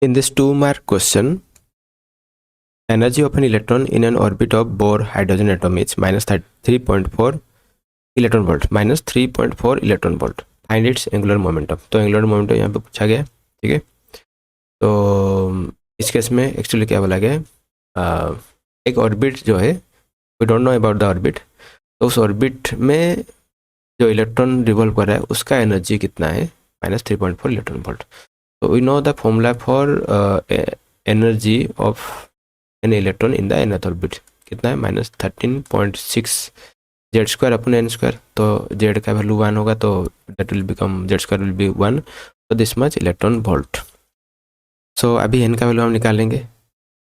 In this 2-mark question, energy of an electron in an orbit of Bohr hydrogen atom is minus 3.4 electron volt, minus 3.4 electron volt. Find its angular momentum. तो angular momentum यहाँ पे पूछा गया. ठीक है, तो इस case में एक्चुअली क्या बोला गया, एक ऑर्बिट जो है, we don't know about the orbit, तो उस ऑर्बिट में जो इलेक्ट्रॉन रिवॉल्व कर रहा है उसका एनर्जी कितना है, माइनस 3.4 इलेक्ट्रॉन वोल्ट. तो we know the formula for energy of an electron in the nth orbit कितना है, minus 13.6 Z square upon n square. तो जेड का वैल्यू 1 होगा, तो that will become, Z square will be 1, तो this much electron volt. So अभी n का value हम निकालेंगे,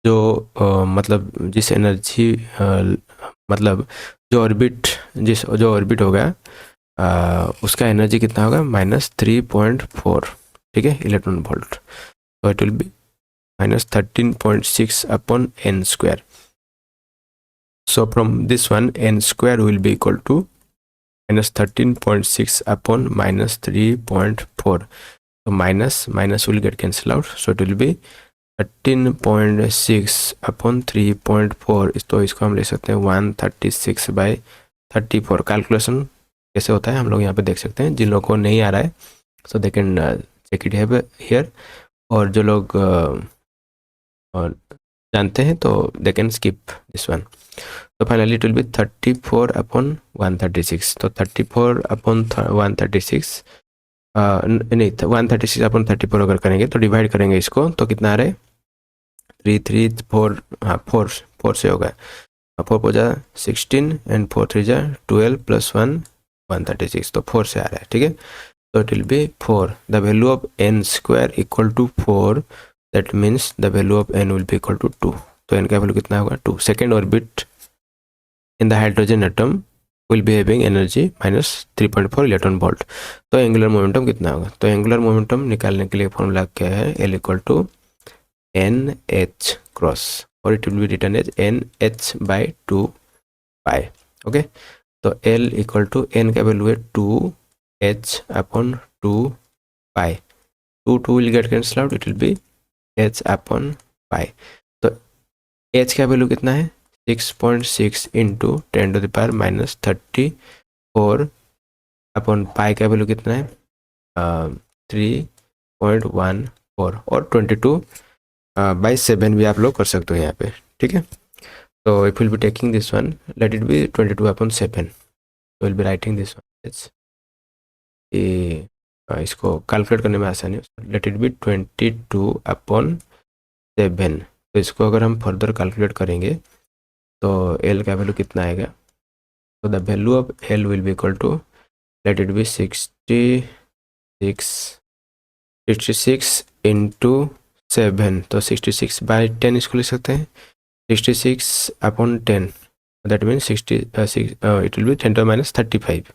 जो मतलब जिस एनर्जी मतलब जो ऑर्बिट होगा उसका एनर्जी कितना होगा, माइनस 3.4. ठीक है, इलेक्ट्रॉन वोल्ट. तो it will B minus 13.6 upon n square. So from this one, n square will be equal to minus 13.6 upon minus 3.4. So minus will get cancelled out. So it will be 13.6 upon 3.4. तो इसको हम ले सकते हैं 136/34. Calculation कैसे होता है हम लोग यहाँ पे देख सकते हैं. जिन लोगों को नहीं आ रहा है, so they can check it here. और जो लोग और जानते हैं तो they can skip this one. तो फाइनली इट विल बी 34/136. तो 34/136 नहीं, 136/34 अगर करेंगे तो डिवाइड करेंगे इसको, तो कितना आ रहा है, 334, हाँ 4 से होगा. 4 को जा 16 एंड 4 3 जा 12 प्लस 1 136. तो 4 से आ रहा है. ठीक है, तो it will be 4. The value of n square equal to 4. That means the value of n will be equal to 2. तो n का वैल्यू कितना होगा, 2. Second orbit in the hydrogen atom will be having energy minus 3.4 electron volt. तो angular momentum कितना होगा, तो angular momentum निकालने के लिए फॉर्मूला क्या है, L equal to NH cross, और it will be written as NH/2π. Okay, तो L इक्वल टू n का वैल्यू है 2h/2π. 2 will get cancel out, it will be h/π. तो h का वैल्यू कितना है, 6.6 इंटू 10⁻⁻34 अपॉन पाई का value कितना है, 3.14. और 22/7 भी आप लोग कर सकते हो यहाँ पे. ठीक है, तो if will be taking this one, let it be 22/7. Will be writing this one as, इसको कैलकुलेट करने में आसानी है. Let it be 22/7. तो इसको अगर हम फर्दर कैलकुलेट करेंगे तो L का वैल्यू कितना आएगा, तो the value of L will be equal to, let it be 66 into 7. तो 66/10 इसको लिख सकते हैं, 66/10. That means 66 it will be 10⁻35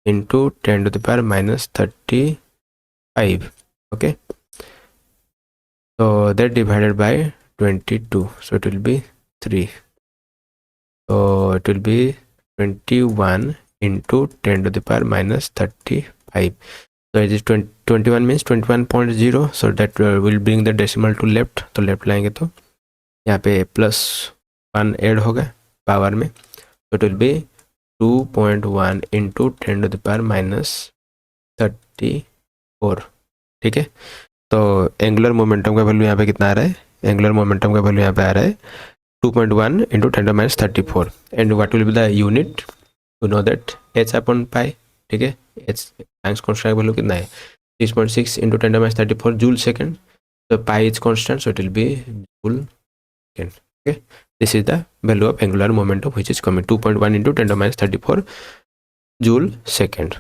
into 10⁻35. Okay, so that divided by 22, so it will be 3. So it will be 21 into 10⁻⁻35. so it is 21 means 21.0. so that will bring the decimal to left. तो left लाएंगे तो यहाँ पे +1 add होगा power में, so it will be 2.1 into 10⁻⁻34. ठीक है, तो एंगुलर मोमेंटम का वैल्यू यहाँ पे कितना आ रहा है, एंगुलर मोमेंटम का वैल्यू यहाँ पे आ रहा है 2.1 into 10⁻34. And what will be the unit, to know that h/π. ठीक है, h प्लैंक्स कांस्टेंट का वैल्यू कितना है, 6.6 into 10⁻34 जूल सेकेंड. तो pi is constant, so it will be joule second. Okay, this is the value of angular momentum which is coming 2.1 into 10⁻34 joule second.